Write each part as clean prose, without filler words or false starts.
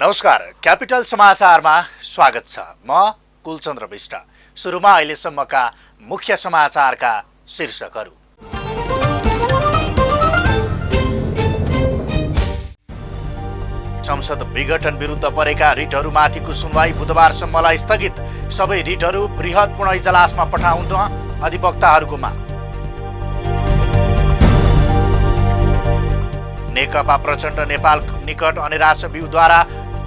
नमस्कार, क्यापिटल समाचारमा स्वागत छ। म कुलचन्द्र विष्ट। सुरुमा अहिलेसम्मका मुख्य समाचारका शीर्षकहरू। संसद विघटन विरुद्ध परेका रिटहरूमाथिको सुनवाई बुधबारसम्मलाई स्थगित। सबै रिटहरू बृहत पूर्ण इजलासमा पठाउन अधिवक्ताहरूको माग। नेकपा प्रचण्ड नेपाल निकट अनिराश व्यूद्वारा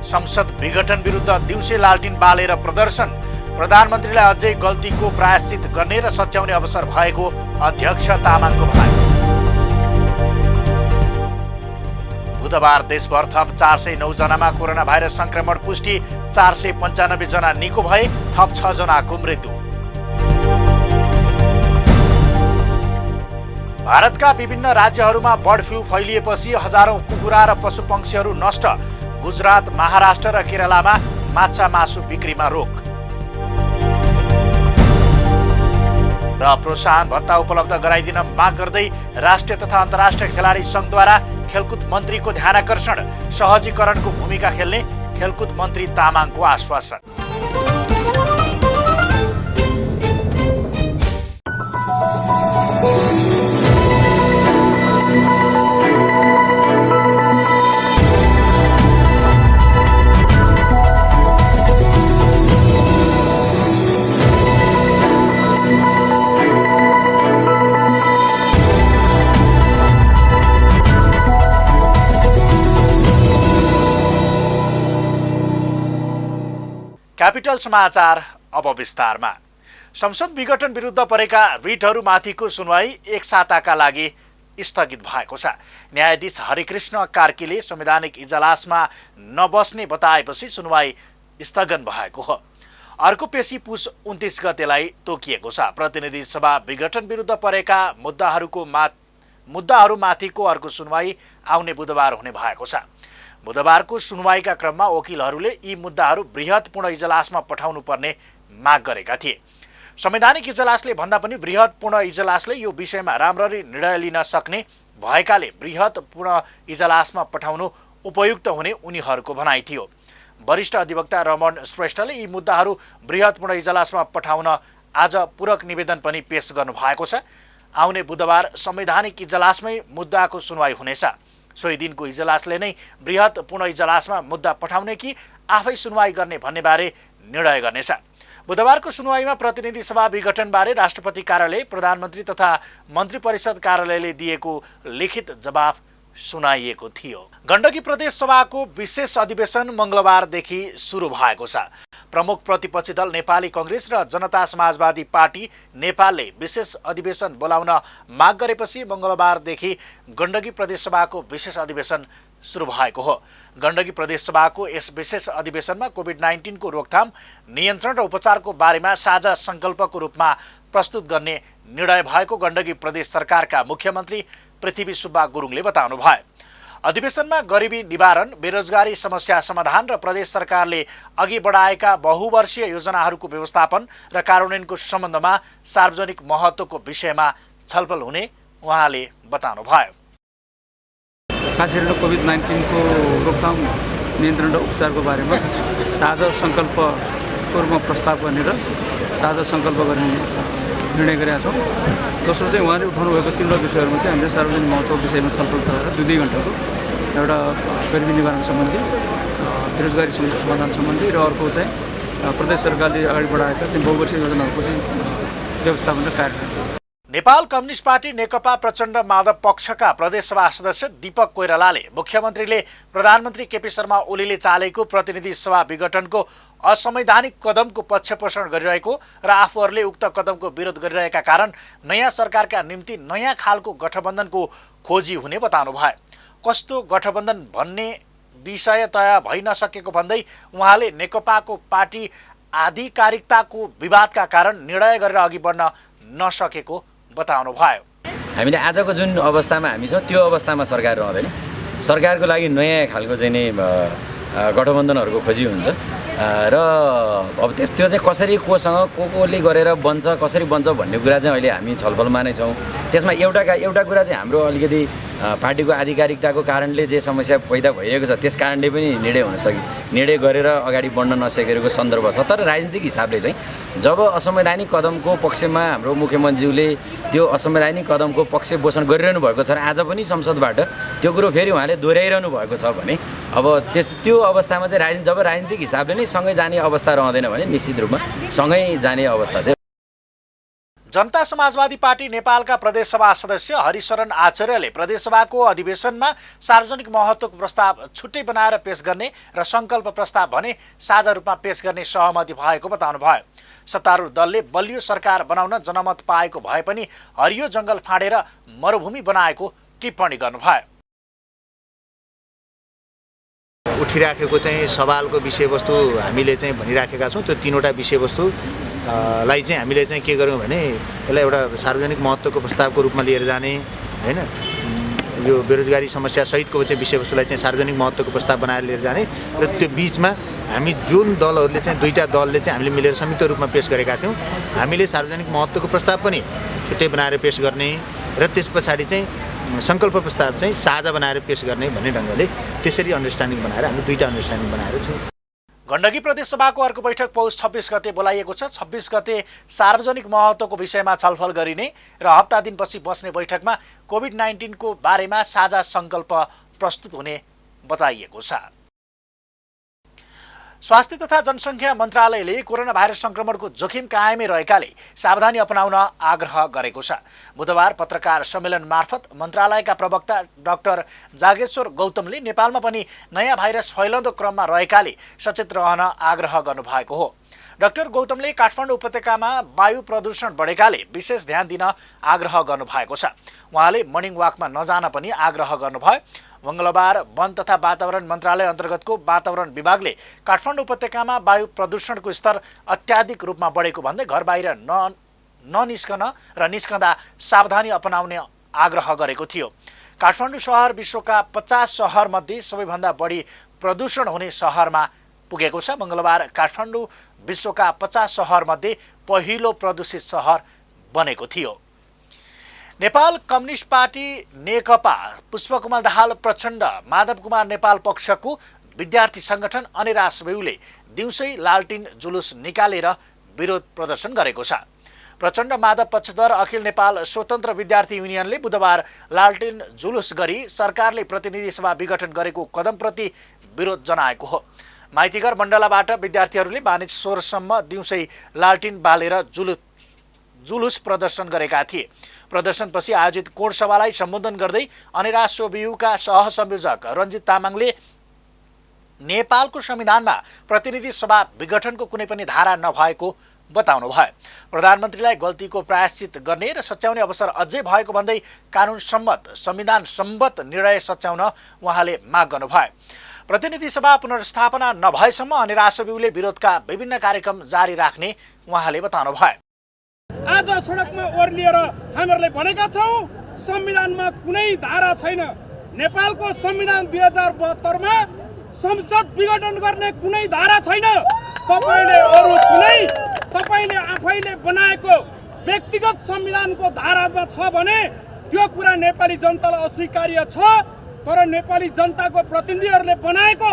संसद विघटन विरुद्ध दिउँसे लालटिन बालेर प्रदर्शन। प्रधानमन्त्रीलाई अझै गल्तीको प्रायश्चित गर्ने र सच्याउने अवसर भएको अध्यक्ष तामाङको भनाइ। बुधबार देशभर थप 409 जनामा कोरोना भाइरस संक्रमण पुष्टि। 495 जना निको भए, थप 6 जनाको मृत्यु। भारतका विभिन्न राज्यहरूमा बर्ड फ्लू फैलिएपछि हजारौं कुखुरा र पशुपक्षीहरू नष्ट। गुजरात, महाराष्ट्र र केरलामा माछा मासु बिक्रीमा रोक। र प्रोत्साहन भत्ता उपलब्ध गराइदिन माग गर्दै राष्ट्रिय तथा अन्तर्राष्ट्रिय खेलाडी संघद्वारा खेलकुद मन्त्रीको ध्यानाकर्षण। सहजीकरणको भूमिका खेल्ने खेलकुद मन्त्री तामाङको आश्वासन। क्यापिटल समाचार अब विस्तारमा। संसद विघटन विरुद्ध परेका रिटहरूमाथिको सुनवाई एक साताका लागि स्थगित भएको छ। न्यायाधीश हरिकृष्ण कार्कीले संवैधानिक इजलासमा नबस्ने बताएपछि सुनवाई स्थगन भएको हो। अर्को पेशी पुस 29 गतेलाई तोकिएको छ। प्रतिनिधि सभा विघटन विरुद्ध परेका मुद्दाहरूमाथिको अर्को सुनवाई आउने बुधबार हुने भएको छ। बुधबारको सुनवाईका क्रममा वकिलहरूले यी मुद्दाहरू बृहत पूर्ण इजलासमा पठाउनु पर्ने माग गरेका थिए। संवैधानिक इजलासले भन्दा पनि बृहत पूर्ण इजलासले यो विषयमा राम्ररी निर्णय लिन सक्ने भएकाले बृहत पूर्ण इजलासमा पठाउनु उपयुक्त हुने उनीहरूको भनाइ थियो। वरिष्ठ अधिवक्ता रमण श्रेष्ठले यी मुद्दाहरू बृहत पूर्ण इजलासमा पठाउन आज पूरक निवेदन पनि पेश गर्नु भएको छ। आउने बुधबार संवैधानिक इजलासमै मुद्दाको सुनवाई हुनेछ। सोही दिनको इजलासले नै बृहत पूर्ण इजलासमा मुद्दा पठाउने कि आफै सुनवाई गर्ने भन्नेबारे निर्णय गर्नेछ। बुधबारको सुनवाईमा प्रतिनिधि सभा विघटनबारे राष्ट्रपति कार्यालय, प्रधानमन्त्री तथा मन्त्री परिषद कार्यालयले दिएको लिखित जवाफ सुनाइएको थियो। गण्डकी प्रदेश सभाको विशेष अधिवेशन मङ्गलबारदेखि सुरु भएको छ। प्रमुख प्रतिपक्षी दल नेपाली कङ्ग्रेस र जनता समाजवादी पार्टी नेपालले विशेष अधिवेशन बोलाउन माग गरेपछि मङ्गलबारदेखि गण्डकी प्रदेश सभाको विशेष अधिवेशन सुरु भएको हो। गण्डकी प्रदेश सभाको यस विशेष अधिवेशनमा कोभिड-19 को रोकथाम, नियन्त्रण र उपचारको बारेमा साझा सङ्कल्पको रूपमा प्रस्तुत गर्ने निर्णय भएको गण्डकी प्रदेश सरकारका मुख्यमन्त्री पृथ्वी सुब्बा गुरुङले बताउनु भयो। अधिवेशनमा गरिबी निवारण, बेरोजगारी समस्या समाधान र प्रदेश सरकारले अघि बढाएका बहुवर्षीय योजनाहरूको व्यवस्थापन र कार्यान्वयनको सम्बन्धमा सार्वजनिक महत्त्वको विषयमा छलफल हुने उहाँले बताउनु भयो। खास गरेर कोभिड-19 को रोकथाम, नियन्त्रण र उपचारको बारेमा साझा सङ्कल्पको रूपमा प्रस्ताव गर्ने र साझा सङ्कल्प गर्ने निर्णय गरेका छौँ। दोस्रो चाहिँ उहाँले उठाउनु भएको तीनवटा विषयहरूमा चाहिँ हामीले सार्वजनिक महत्त्वको विषयमा छलफल चलाएर 2 घण्टाको एउटा गरिबी निवारण सम्बन्धी, बेरोजगारी समस्या समाधान सम्बन्धी र अर्को चाहिँ प्रदेश सरकारले अगाडि बढाएका चाहिँ बहुवर्षीय योजनाहरूको चाहिँ व्यवस्थापन र कार्यान्वयन। नेपाल कम्युनिस्ट पार्टी नेकपा प्रचण्ड माधव पक्षका प्रदेश सभा सदस्य दीपक कोइरालाले मुख्यमन्त्रीले प्रधानमन्त्री केपी शर्मा ओलीले चालेको प्रतिनिधि सभा विघटनको असंवैधानिक कदमको पक्षपोषण गरिरहेको र आफूहरूले उक्त कदमको विरोध गरिरहेका कारण नयाँ सरकारका निम्ति नयाँ खालको गठबन्धनको खोजी हुने बताउनु भयो। कस्तो गठबन्धन भन्ने विषय तय भइ नसकेको भन्दै उहाँले नेकपाको पार्टी आधिकारिकताको विवादका कारण निर्णय गरेर अघि बढ्न नसकेको बताउनु भयो। हामीले आजको जुन अवस्थामा हामी छौँ त्यो अवस्थामा सरकार रहँदैन। सरकारको लागि नयाँ खालको चाहिँ गठबन्धनहरूको खोजी हुन्छ र अब त्यो चाहिँ कसरी कोसँग कोले गरेर बन्छ कसरी बन्छ भन्ने कुरा चाहिँ अहिले हामी छलफलमा नै छौँ। त्यसमा एउटा कुरा चाहिँ हाम्रो अलिकति पार्टीको आधिकारिकताको कारणले जे समस्या पैदा भइरहेको छ त्यस कारणले पनि निर्णय गरेर अगाडि बढ्न नसकेको सन्दर्भ छ। तर राजनीतिक हिसाबले चाहिँ जब असंवैधानिक कदमको पक्षमा हाम्रो मुख्यमन्त्रीज्यूले त्यो असंवैधानिक कदमको पक्ष पोषण गरिरहनु भएको छ र आज पनि संसदबाट त्यो कुरो फेरि उहाँले दोहोऱ्याइरहनु भएको छ भने अब त्यो अवस्थामा चाहिँ जब राजनीतिक हिसाबले नै सँगै जाने अवस्था रहँदैन भने निश्चित रूपमा सँगै जाने अवस्था चाहिँ। जनता समाजवादी पार्टी नेपालका प्रदेशसभा सदस्य हरिशरण आचार्यले प्रदेशसभाको अधिवेशनमा सार्वजनिक महत्त्वको प्रस्ताव छुट्टै बनाएर पेश गर्ने र संकल्प प्रस्ताव भने साझा रूपमा पेश गर्ने सहमति भएको बताउनुभयो। सत्तारूढ दलले बलियो सरकार बनाउन जनमत पाएको भए पनि हरियो जंगल फाँडेर मरुभूमि बनाएको टिप्पणी गर्नुभयो। उठिराखेको चाहिँ सवालको विषयवस्तु हामीले चाहिँ भनिराखेका छौँ। त्यो तीनवटा विषयवस्तु लाई चाहिँ हामीले चाहिँ के गर्यौँ भने यसलाई एउटा सार्वजनिक महत्त्वको प्रस्तावको रूपमा लिएर जाने हैन, यो बेरोजगारी समस्या सहितको चाहिँ विषयवस्तुलाई चाहिँ सार्वजनिक महत्त्वको प्रस्ताव बनाएर लिएर जाने र त्यो बिचमा हामी जुन दलहरूले चाहिँ दुईटा दलले चाहिँ हामीले मिलेर संयुक्त रूपमा पेश गरेका थियौँ हामीले सार्वजनिक महत्त्वको प्रस्ताव पनि छुट्टै बनाएर पेश गर्ने र त्यस पछाडि चाहिँ संकल्प प्रस्ताव चाहिँ साझा बनाएर पेश गर्ने भन्ने ढङ्गले त्यसरी अन्डरस्ट्यान्डिङ बनाएर हामी दुईटा अन्डरस्ट्यान्डिङ बनाएर छौँ। गण्डकी प्रदेशसभाको अर्को बैठक पौष 26 गते बोलाइएको छ। 26 गते सार्वजनिक महत्त्वको विषयमा छलफल गरिने र हप्ता दिनपछि बस्ने बैठकमा कोभिड-19 को बारेमा साझा संकल्प प्रस्तुत हुने बताइएको छ। स्वास्थ्य तथा जनसङ्ख्या मन्त्रालयले कोरोना भाइरस संक्रमणको जोखिम कायमै रहेकाले सावधानी अपनाउन आग्रह गरेको छ। बुधबार पत्रकार सम्मेलन मार्फत मन्त्रालयका प्रवक्ता डाक्टर जागेश्वर गौतमले नेपालमा पनि नयाँ भाइरस फैलाउँदो क्रममा रहेकाले सचेत रहन आग्रह गर्नुभएको हो। डाक्टर गौतमले काठमाडौँ उपत्यकामा वायु प्रदूषण बढेकाले विशेष ध्यान दिन आग्रह गर्नुभएको छ। उहाँले मर्निङ वाकमा नजान पनि आग्रह गर्नुभयो। मंगलबार वन तथा वातावरण मन्त्रालय अन्तर्गतको वातावरण विभागले काठमाडौँ उपत्यकामा वायु प्रदूषणको स्तर अत्याधिक रूपमा बढेको भन्दै घर बाहिर ननिस्कन र निस्कँदा सावधानी अपनाउने आग्रह गरेको थियो। काठमाडौँ सहर विश्वका 50 सहरमध्ये सबैभन्दा बढी प्रदूषण हुने सहरमा पुगेको छ। मंगलबार काठमाडौँ विश्वका 50 सहरमध्ये पहिलो प्रदूषित सहर बनेको थियो। नेपाल कम्युनिस्ट पार्टी नेकपा पुष्पकमल दाहाल प्रचण्ड माधव कुमार नेपाल पक्षको विद्यार्थी संगठन अनिरास बेउले दिउँसै लालटिन जुलुस निकालेर विरोध प्रदर्शन गरेको छ। प्रचण्ड माधव पक्षधर अखिल नेपाल स्वतन्त्र विद्यार्थी युनियनले बुधबार लालटिन जुलुस गरी सरकारले प्रतिनिधि सभा विघटन गरेको कदमप्रति विरोध जनाएको हो। माइतीघर मण्डलाबाट विद्यार्थीहरूले बानेश्वरसम्म दिउँसै लालटिन बालेर जुलुस प्रदर्शन गरेका थिए। प्रदर्शनपछि आयोजित कोणसभालाई सम्बोधन गर्दै अनिरास बेउका सहसंयोजक रञ्जित तामाङले नेपालको संविधानमा प्रतिनिधि सभा विघटनको कुनै पनि धारा नभएको बताउनु भयो। प्रधानमन्त्रीलाई गल्तीको प्रायश्चित गर्ने र सच्याउने अवसर अझै भएको भन्दै कानुन सम्मत संविधान सम्मत निर्णय सच्याउन उहाँले माग गर्नुभयो। प्रतिनिधि सभा पुनर्स्थापना नभएसम्म अनिरास बेउले विरोधका विभिन्न कार्यक्रम जारी राख्ने उहाँले बताउनु भयो। आज सडकमा ओर्लिएर हामीहरूले भनेका छौँ संविधानमा कुनै धारा छैन। नेपालको संविधान 2072 मा संसद विघटन गर्ने कुनै धारा छैन। तपाईले आफैले बनाएको व्यक्तिगत संविधानको धारामा छ भने त्यो कुरा नेपाली जनतालाई अस्वीकार्य छ। तर नेपाली जनताको प्रतिनिधिहरूले बनाएको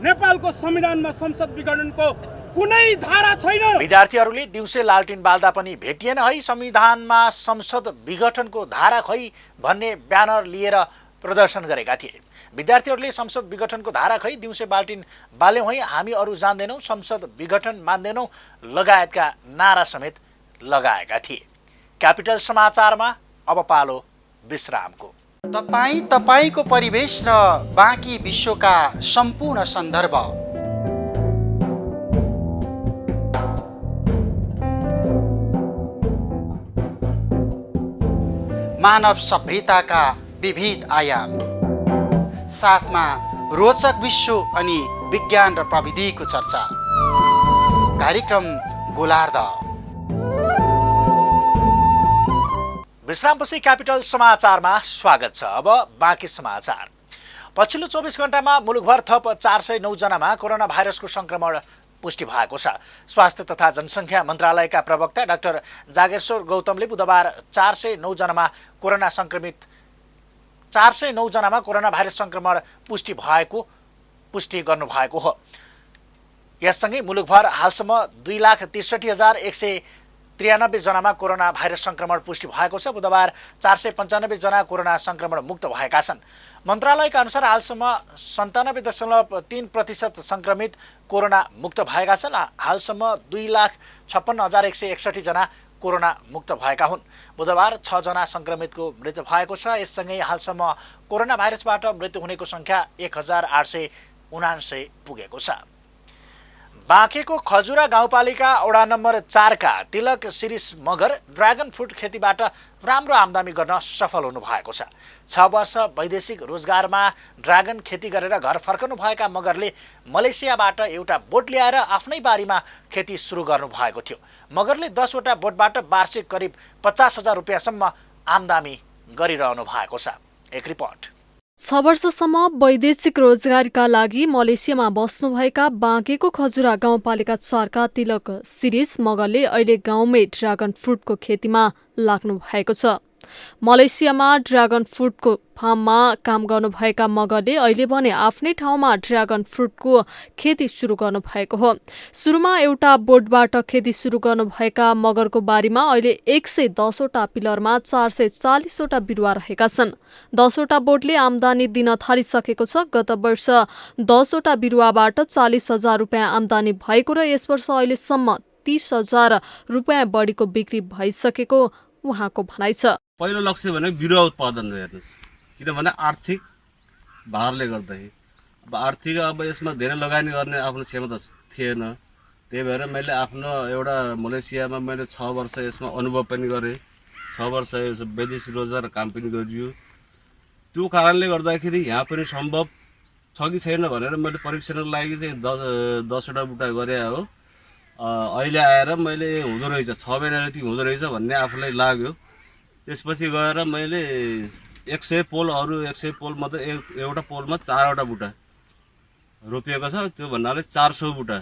नेपालको संविधानमा संसद विघटनको कुनै धारा छैन। विद्यार्थीहरूले दिउँसै लालटिन बाल्दा पनि भेटिएन है संविधानमा संसद विघटनको धारा खै भन्ने ब्यानर लिएर प्रदर्शन गरेका थिए। विद्यार्थीहरूले संसद विघटनको धारा खै दिउँसै बाल्टिन बाल्यौँ है, हामी अरू जान्दैनौँ, संसद विघटन मान्दैनौँ लगायतका नारा समेत लगाएका थिए। क्यापिटल समाचारमा अब पालो विश्रामको। तपाईको परिवेश र बाँकी विश्वका सम्पूर्ण सन्दर्भ मानव सभ्यताका विविध आयाम साथमा रोचक विश्व अनि विज्ञान र प्रविधिको चर्चा। कार्यक्रम गोलार्ध। विश्रामपछि क्यापिटल समाचारमा स्वागत छ। अब बाँकी समाचार। पछिल्लो 24 घण्टामा मुलुकभर थप 409 जनामा कोरोना भाइरसको संक्रमण पुष्टि भएको छ। स्वास्थ्य तथा जनसङ्ख्या मन्त्रालयका प्रवक्ता डाक्टर जागेश्वर गौतमले बुधबार 409 जनामा कोरोना भाइरस संक्रमण पुष्टि गर्नुभएको हो। यससँगै मुलुकभर हालसम्म 2,63,193 जनामा कोरोना भाइरस संक्रमण पुष्टि भएको छ। बुधबार 495 जना कोरोना संक्रमण मुक्त भएका छन्। मन्त्रालयका अनुसार हालसम्म 97.3% संक्रमित कोरोना मुक्त भएका छन्। हालसम्म 2,56,161 जना कोरोना मुक्त भएका हुन्। बुधबार 6 जना संक्रमितको मृत्यु भएको छ। यससँगै हालसम्म कोरोना भाइरसबाट मृत्यु हुनेको संख्या 1,879 पुगेको छ। बाँकेको खजुरा गाउँपालिका वडा नम्बर 4 का तिलक शिरीष मगर ड्रागन फ्रुट खेतीबाट राम्रो आम्दानी गर्न सफल हुनु भएको छ। 6 वर्ष वैदेशिक रोजगारमा ड्रागन खेती गरेर घर फर्कनु भएका मगरले मलेसियाबाट एउटा बोट ल्याएर आफ्नै बारीमा खेती सुरु गर्नु भएको थियो। मगरले 10 वटा बोटबाट वार्षिक करिब 50,000 रुपियाँसम्म आम्दानी गरिरहनु भएको छ। एक रिपोर्ट। 6 वर्षसम्म वैदेशिक रोजगारीका लागि मलेसियामा बस्नुभएका बाँकेको खजुरा गाउँपालिका 4 का तिलक शिरीष मगरले अहिले गाउँमै ड्रागन फ्रुटको खेतीमा लाग्नु भएको छ। मलेसियामा ड्रागन फ्रुटको फार्ममा काम गर्नुभएका मगरले अहिले भने आफ्नै ठाउँमा ड्रागन फ्रुटको खेती सुरु गर्नुभएको हो। सुरुमा एउटा बोटबाट खेती सुरु गर्नुभएका मगरको बारीमा अहिले 110 वटा पिलरमा 440 वटा बिरुवा रहेका छन्। 10 वटा बोटले आम्दानी दिन थालिसकेको छ। गत वर्ष 10 वटा बिरुवाबाट 40,000 रुपियाँ आम्दानी भएको र यस वर्ष अहिलेसम्म 30,000 रुपियाँ बढीको बिक्री भइसकेको उहाँको भनाइ छ। पहिलो लक्ष्य भने बिरुवा उत्पादन हेर्नुहोस्, किनभने आर्थिक भारले गर्दाखेरि अब यसमा धेरै लगानी गर्ने आफ्नो क्षमता थिएन। त्यही भएर मैले आफ्नो एउटा मलेसियामा मैले 6 वर्ष यसमा अनुभव पनि गरेँ। 6 वर्ष वैदेशिक रोजगार काम पनि गरियो। त्यो कारणले गर्दाखेरि यहाँ पनि सम्भव छ कि छैन भनेर मैले परीक्षणको लागि चाहिँ 10 वटा बुटा गरे हो। अहिले आएर मैले हुँदो रहेछ 6 महिना जति हुँदो रहेछ भन्ने आफूलाई लाग्यो। त्यसपछि गएर मैले 100 पोल अरू 100 पोल मात्रै एउटा पोलमा 4 वटा बुटा रोपिएको छ। त्यो भन्नाले 400 बुटा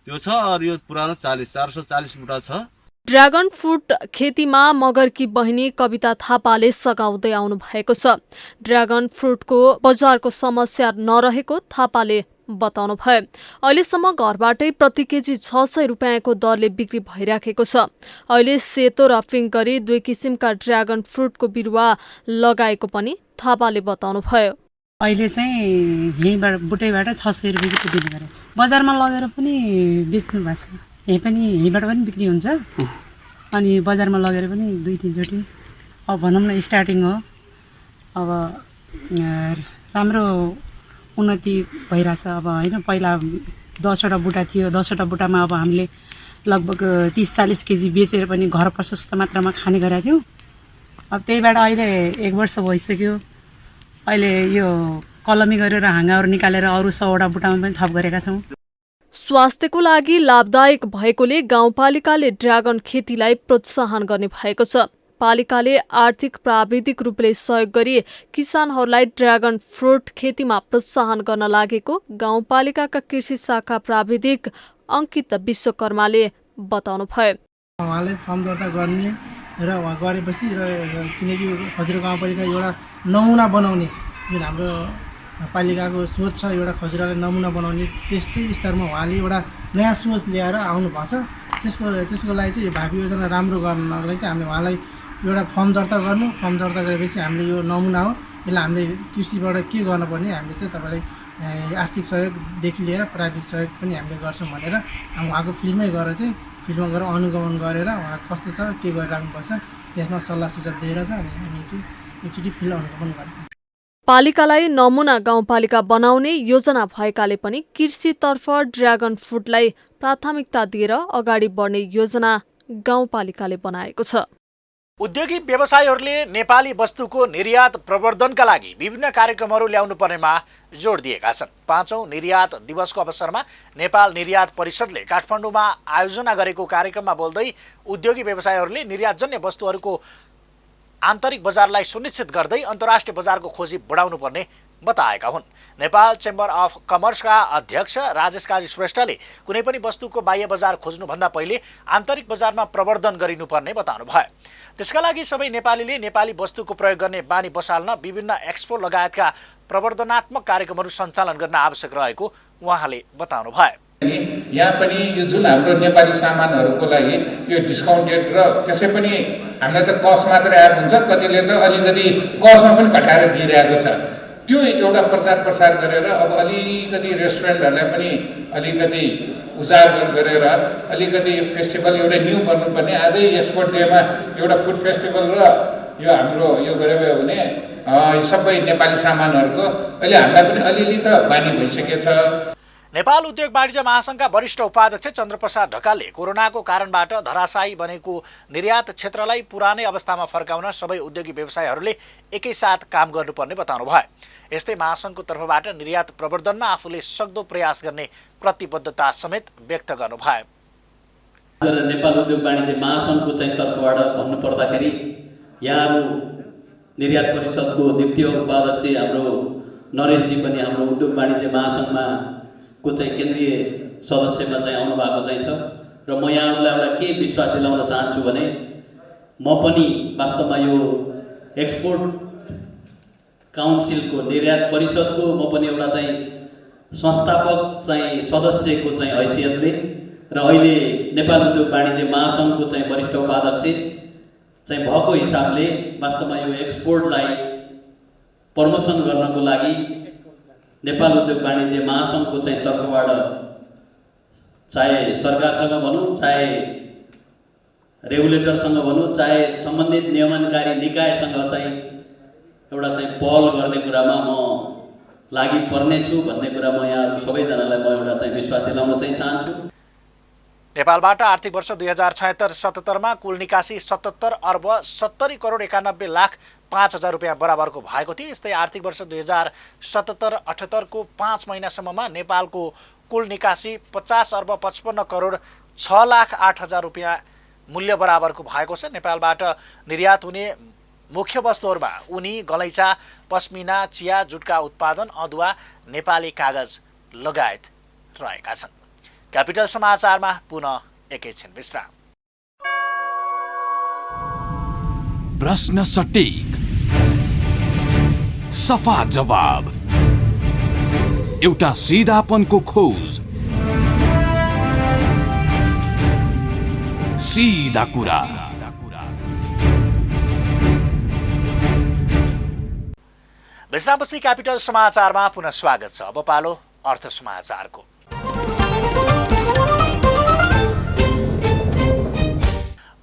त्यो छ। अरू यो पुरानो 440 बुटा छ। ड्रागन फ्रुट खेतीमा मगरकी बहिनी कविता थापाले सघाउँदै आउनु भएको छ। ड्रागन फ्रुटको बजारको समस्या नरहेको थापाले बताउनु भयो। अहिलेसम्म घरबाटै प्रति केजी 600 रुपियाँको दरले बिक्री भइराखेको छ। अहिले सेतो र पिङ्क गरी 2 किसिमका ड्रागन फ्रुटको बिरुवा लगाएको पनि थापाले बताउनु भयो। अहिले चाहिँ यहीँबाट बुटैबाट 600 रुपियाँको दिने गरेको छ। बजारमा लगेर पनि बेच्नु भएको छ। यहीँबाट पनि बिक्री हुन्छ अनि बजारमा लगेर पनि 2-3 चोटि अब भनौँ न स्टार्टिङ हो। अब राम्रो उन्नति भइरहेछ। अब होइन पहिला 10 वटा बुटा थियो। 10 वटा बुटामा अब हामीले लगभग 30-40 केजी बेचेर पनि घर प्रशस्त मात्रामा खाने गरेका थियौँ। अब त्यहीबाट अहिले 1 वर्ष भइसक्यो। अहिले यो कलमी गरेर हाँगाहरू निकालेर अरू 100 वटा बुटामा पनि थप गरेका छौँ। स्वास्थ्यको लागि लाभदायक भएकोले गाउँपालिकाले ड्रागन खेतीलाई प्रोत्साहन गर्ने भएको छ। पालिकाले आर्थिक प्राविधिक रूपले सहयोग गरी किसानहरूलाई ड्रागन फ्रुट खेतीमा प्रोत्साहन गर्न लागेको गाउँपालिकाका कृषि शाखा प्राविधिक अङ्कित विश्वकर्माले बताउनु भयो। उहाँले फर्म दर्ता गर्ने र उहाँ गरेपछि किनकि खजुरा गाउँपालिका एउटा नमुना बनाउने जुन हाम्रो पालिकाको सोच छ, एउटा खजुरालाई नमुना बनाउने, त्यस्तै स्तरमा उहाँले एउटा नयाँ सोच ल्याएर आउनु भएको छ। त्यसको लागि चाहिँ यो भावी योजना राम्रो गर्नको लागि चाहिँ हामीले उहाँलाई एउटा फर्म दर्ता गर्नु, फर्म दर्ता गरेपछि हामीले यो नमुना हो, यसलाई हामीले कृषिबाट के गर्नुपर्ने हामीले चाहिँ तपाईँलाई आर्थिक सहयोगदेखि लिएर प्राविधिक सहयोग पनि हामीले गर्छौँ भनेर उहाँको फिल्डमै गएर चाहिँ फिल्डमा गएर अनुगमन गरेर उहाँ कस्तो छ के गरिराख्नुपर्छ त्यसमा सल्लाह सुझाव दिएर चाहिँ हामी चाहिँ एकचोटि फिल्ड अनुगमन गर्छौँ। पालिकालाई नमुना गाउँपालिका बनाउने योजना भएकाले पनि कृषितर्फ ड्रागन फ्रुटलाई प्राथमिकता दिएर अगाडि बढ्ने योजना गाउँपालिकाले बनाएको छ। उद्योगी व्यवसायीहरूले नेपाली वस्तुको निर्यात प्रवर्धनका लागि विभिन्न कार्यक्रमहरू ल्याउनु पर्नेमा जोड दिएका छन्। 5औं निर्यात दिवसको अवसरमा नेपाल निर्यात परिषदले काठमाडौँमा आयोजना गरेको कार्यक्रममा बोल्दै उद्योगी व्यवसायीहरूले निर्यातजन्य वस्तुहरूको आन्तरिक बजारलाई सुनिश्चित गर्दै अन्तर्राष्ट्रिय बजारको खोजी बढाउनु पर्ने बताएका हुन्। नेपाल चेम्बर अफ कमर्सका अध्यक्ष राजेश काजी श्रेष्ठले कुनै पनि वस्तुको बाह्य बजार खोज्नुभन्दा पहिले आन्तरिक बजारमा प्रवर्धन गरिनुपर्ने बताउनु भयो। त्यसका लागि सबै नेपालीले नेपाली वस्तुको प्रयोग गर्ने बानी बसाल्न विभिन्न एक्सपो लगायतका प्रवर्धनात्मक कार्यक्रमहरू सञ्चालन गर्न आवश्यक रहेको उहाँले बताउनु भयो। यहाँ पनि यो जुन हाम्रो नेपाली सामानहरूको लागि यो डिस्काउन्टेड र त्यसै पनि हामीलाई त कस्ट मात्रै आएको हुन्छ, कतिले त अलिकति कस्टमा पनि घटाएर दिइरहेको छ। त्यो एउटा प्रचार प्रसार गरेर अब अलिकति रेस्टुरेन्टहरूलाई पनि अलिकति उजागर गरेर अलिकति फेस्टिभल एउटा न्यू बन्नुपर्ने। आजै एक्सपोर्ट डेमा एउटा फुड फेस्टिभल र यो हाम्रो यो गरे भने सबै नेपाली सामानहरूको अहिले हामीलाई पनि अलिअलि त बानी भइसकेछ। नेपाल उद्योग वाणिज्य महासङ्घका वरिष्ठ उपाध्यक्ष चन्द्रप्रसाद ढकालले कोरोनाको कारणबाट धराशायी बनेको निर्यात क्षेत्रलाई पुरानै अवस्थामा फर्काउन सबै उद्योगी व्यवसायहरूले एकैसाथ काम गर्नुपर्ने बताउनु भयो। यस्तै महासङ्घको तर्फबाट निर्यात प्रवर्धनमा आफूले सक्दो प्रयास गर्ने प्रतिबद्धता समेत व्यक्त गर्नुभयो। नेपाल उद्योग वाणिज्य महासङ्घको चाहिँ तर्फबाट भन्नुपर्दाखेरि यहाँहरू निर्यात परिषदको द्वितीय उपाध्यक्ष हाम्रो नरेशजी पनि हाम्रो उद्योग वाणिज्य महासङ्घमा को चाहिँ केन्द्रीय सदस्यमा चाहिँ आउनु भएको चाहिँ छ र म यहाँहरूलाई एउटा के विश्वास दिलाउन चाहन्छु भने म पनि वास्तवमा यो एक्सपोर्ट काउन्सिलको निर्यात परिषदको म पनि एउटा चाहिँ संस्थापक चाहिँ सदस्यको चाहिँ हैसियतले र अहिले नेपाल उद्योग वाणिज्य महासङ्घको चाहिँ वरिष्ठ उपाध्यक्ष चाहिँ भएको हिसाबले वास्तवमा यो एक्सपोर्टलाई प्रमोसन गर्नको लागि नेपाल उद्योग वाणिज्य महासङ्घको चाहिँ तर्फबाट चाहे सरकारसँग भनौँ, चाहे रेगुलेटरसँग भनौँ, चाहे सम्बन्धित नियमनकारी निकायसँग चाहिँ एउटा चाहिँ पहल गर्ने कुरामा म लागि पर्नेछु भन्ने कुरा म यहाँ सबैजनालाई म एउटा चाहिँ विश्वास दिलाउन चाहिँ चाहन्छु। नेपालबाट आर्थिक वर्ष 2076-77मा कुल निकासी 77 अर्ब 70 करोड 91 लाख 5,000 रुपियाँ बराबरको भएको थियो। यस्तै आर्थिक वर्ष 2077-78 को 5 महिनासम्ममा नेपालको कुल निकासी 50 अर्ब 55 करोड 6 लाख 8,000 रुपियाँ मूल्य बराबरको भएको छ। नेपालबाट निर्यात हुने मुख्य वस्तुहरूमा उनी, गलैँचा, पस्मिना, चिया, जुटका उत्पादन, अदुवा, नेपाली कागज लगायत रहेका छन्। क्यापिटल समाचारमा पुनः एकैछिन विश्राम। प्रश्न सटीक, सफा जवाब, एउटा सिधापनको खोज, सीधा कुरा। विश्रामपछि क्यापिटल समाचारमा पुनः स्वागत छ। अब पालो अर्थ समाचारको।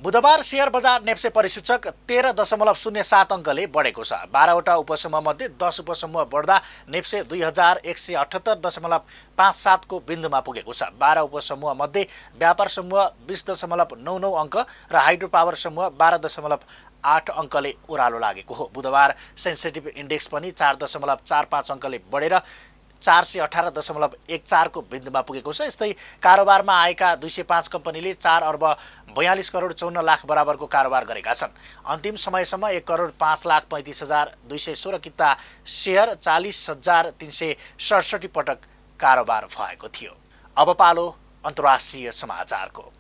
बुधबार शेयर बजार नेप्से परिसूचक 13.07 अङ्कले बढेको छ। 12वटा उपसमूह मध्ये 10 उपसमूह बढ्दा नेप्से 2178.57 को बिन्दुमा पुगेको छ। 12 उपसमूह मध्ये व्यापार समूह 20.99 अङ्क र हाइड्रो पावर समूह 12.8 अङ्कले ओह्रालो लागेको हो। बुधबार सेन्सिटिभ इन्डेक्स पनि 4.45 अङ्कले बढेर 418.14 को बिन्दुमा पुगेको छ। यस्तै कारोबारमा आएका 205 कम्पनीले 4 अर्ब 42 करोड 54 लाख बराबरको कारोबार गरेका छन्। अन्तिम समयसम्म 1 करोड 5 लाख 35,216 किता शेयर 40,367 पटक कारोबार भएको थियो। अब पालो अन्तर्राष्ट्रिय समाचारको।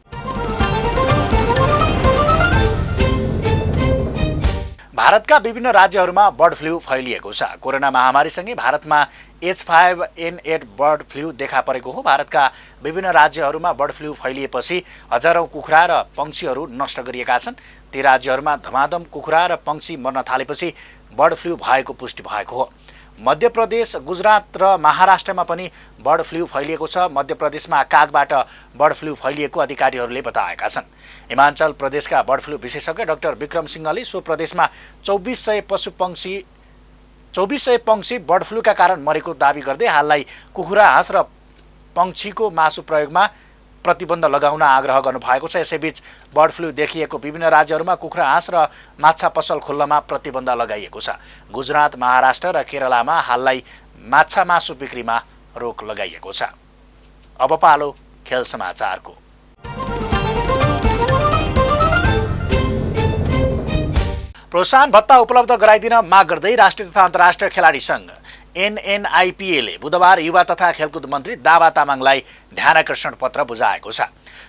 भारतका विभिन्न राज्यहरूमा बर्ड फ्लू फैलिएको छ। कोरोना महामारीसँगै भारतमा H5N8 बर्ड फ्लू देखा परेको हो। भारतका विभिन्न राज्यहरूमा बर्ड फ्लू फैलिएपछि हजारौं कुखुरा र पंक्षीहरू नष्ट गरिएका छन्। ती राज्यहरूमा धमाधम कुखुरा र पंक्षी मर्न थालेपछि बर्ड फ्लू भएको पुष्टि भएको हो। मध्य प्रदेश, गुजरात र महाराष्ट्रमा पनि बर्ड फ्लू फैलिएको छ। मध्य प्रदेशमा कागबाट बर्ड फ्लू फैलिएको अधिकारीहरूले बताएका छन्। हिमाचल प्रदेशका बर्ड फ्लू विशेषज्ञ डाक्टर विक्रम सिंहले सो प्रदेशमा 2400 पंक्षी बर्ड फ्लूका कारण मरेको दावी गर्दै हाललाई कुखुरा, हाँस र पंक्षीको मासु प्रयोगमा प्रतिबन्ध लगाउन आग्रह गर्नुभएको छ। यसैबीच बर्ड फ्लू देखिएको विभिन्न राज्यहरूमा कुखुरा, हाँस र माछा पसल खोल्नमा प्रतिबन्ध लगाइएको छ। गुजरात, महाराष्ट्र र केरलामा हाललाई माछा मासु बिक्रीमा रोक लगाइएको छ। अब पालो खेल समाचारको। प्रोत्साहन भत्ता उपलब्ध गराइदिन माग गर्दै राष्ट्रिय तथा अन्तर्राष्ट्रिय खेलाडी सङ्घ एनएनआइपिएले बुधबार युवा तथा खेलकुद मन्त्री दावा तामाङलाई ध्यानाकर्षण पत्र बुझाएको छ।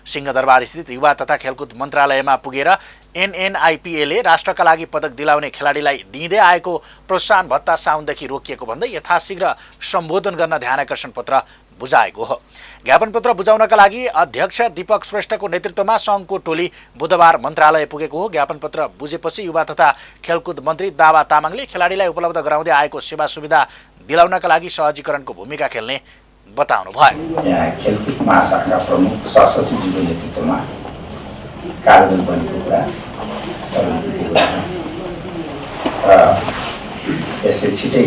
सिंहदरबार स्थित युवा तथा खेलकुद मन्त्रालयमा पुगेर एनएनआइपिएले राष्ट्रका लागि पदक दिलाउने खेलाडीलाई दिँदै आएको प्रोत्साहन भत्ता साउनदेखि रोकिएको भन्दै यथाशीघ्र सम्बोधन गर्न ध्यानाकर्षण पत्र बुझाएको हो। ज्ञापन पत्र बुझाउनका लागि अध्यक्ष दीपक श्रेष्ठको नेतृत्वमा सङ्घको टोली बुधबार मन्त्रालय पुगेको हो। ज्ञापन पत्र बुझेपछि युवा तथा खेलकुद मन्त्री दावा तामाङले खेलाडीलाई उपलब्ध गराउँदै आएको सेवा सुविधा दिलाउनका लागि सहजीकरणको भूमिका खेल्ने बताउनु भयो। खेलकुद महाशाखा प्रमुख सहसचिवजीको नेतृत्वमा कार्यदल बनेको कुरा सर्वैले र यसले छिटै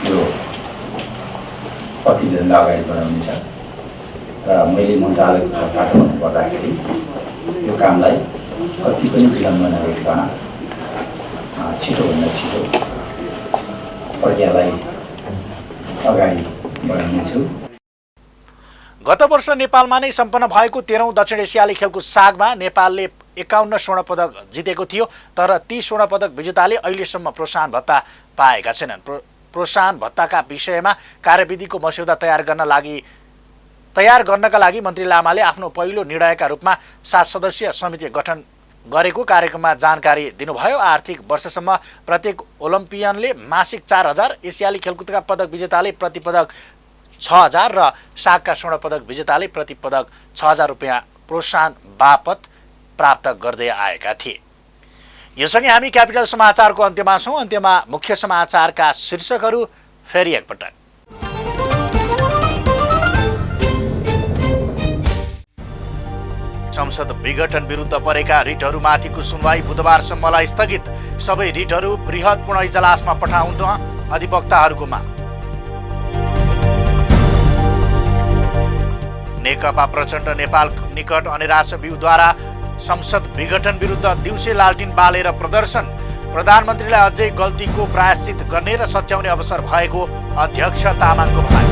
यो प्रतिवेदनलाई अगाडि बढाउनेछ र मैले मन्त्रालयको तर्फबाट भन्नुपर्दाखेरि यो कामलाई कति पनि विलम्ब नगरिकन छिटोभन्दा छिटो प्रक्रियालाई अगाडि बढाउनेछु। गत वर्ष नेपालमा नै सम्पन्न भएको 13औं दक्षिण एसियाली खेलकुद सागमा नेपालले 51 स्वर्ण पदक जितेको थियो, तर ती स्वर्ण पदक विजेताले अहिलेसम्म प्रोत्साहन भत्ता पाएका छैनन्। प्रोत्साहन भत्ताका विषयमा कार्यविधिको मस्यौदा तयार गर्नका लागि मन्त्री लामाले आफ्नो पहिलो निर्णयका रूपमा 7 सदस्यीय समिति गठन गरेको कार्यक्रममा जानकारी दिनुभयो। आर्थिक वर्षसम्म प्रत्येक ओलम्पियनले मासिक 4,000, एसियाली खेलकुदका पदक विजेताले प्रति पदक 6,000 र सागका स्वर्ण पदक विजेताले प्रति पदक 6,000 रुपियाँ प्रोत्साहन बापत प्राप्त गर्दै आएका थिए। यससँगै हामी क्यापिटल समाचारको अन्त्यमा छौँ। अन्त्यमा मुख्य समाचारका शीर्षकहरू फेरि एकपटक। संसद विघटन विरुद्ध परेका रिटहरूमाथिको सुनवाई बुधबारसम्मलाई स्थगित। सबै रिटहरू बृहत पूर्ण इजलासमा पठाउन अधिवक्ताहरूको माग। नेकपा प्रचण्ड नेपाल निकट अनिराश व्यूद्वारा संसद विघटन विरुद्ध दिउँसे लालटिन बालेर प्रदर्शन। प्रधानमन्त्रीलाई अझै गल्तीको प्रायश्चित गर्ने र सच्याउने अवसर भएको अध्यक्ष तामाङको भनाइ।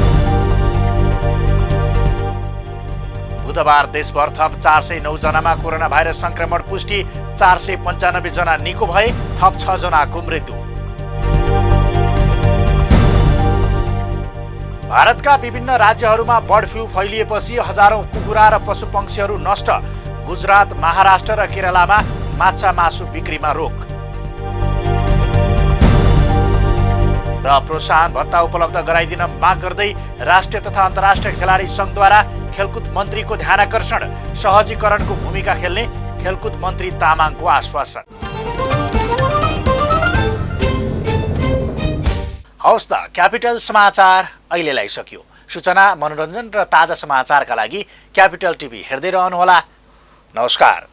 बुधबार देशभर थप 409 जनामा कोरोना भाइरस संक्रमण पुष्टि। 495 जना निको भए, थप 6 जनाको मृत्यु। भारतका विभिन्न राज्यहरूमा बर्ड फ्लू फैलिएपछि हजारौं कुखुरा र पशुपक्षीहरू नष्ट। गुजरात, महाराष्ट्र र केरलामा माछा मासु बिक्रीमा रोक। र प्रोत्साहन भत्ता उपलब्ध गराइदिन माग गर्दै राष्ट्रिय तथा अन्तर्राष्ट्रिय खेलाडी सङ्घद्वारा खेलकुद मन्त्रीको ध्यानाकर्षण, सहजीकरणको भूमिका खेल्ने खेलकुद मन्त्री तामाङको आश्वासन। हवस् त, क्यापिटल समाचार अहिलेलाई सकियो। सूचना, मनोरञ्जन र ताजा समाचारका लागि क्यापिटल टिभी हेर्दै रहनुहोला। नमस्कार।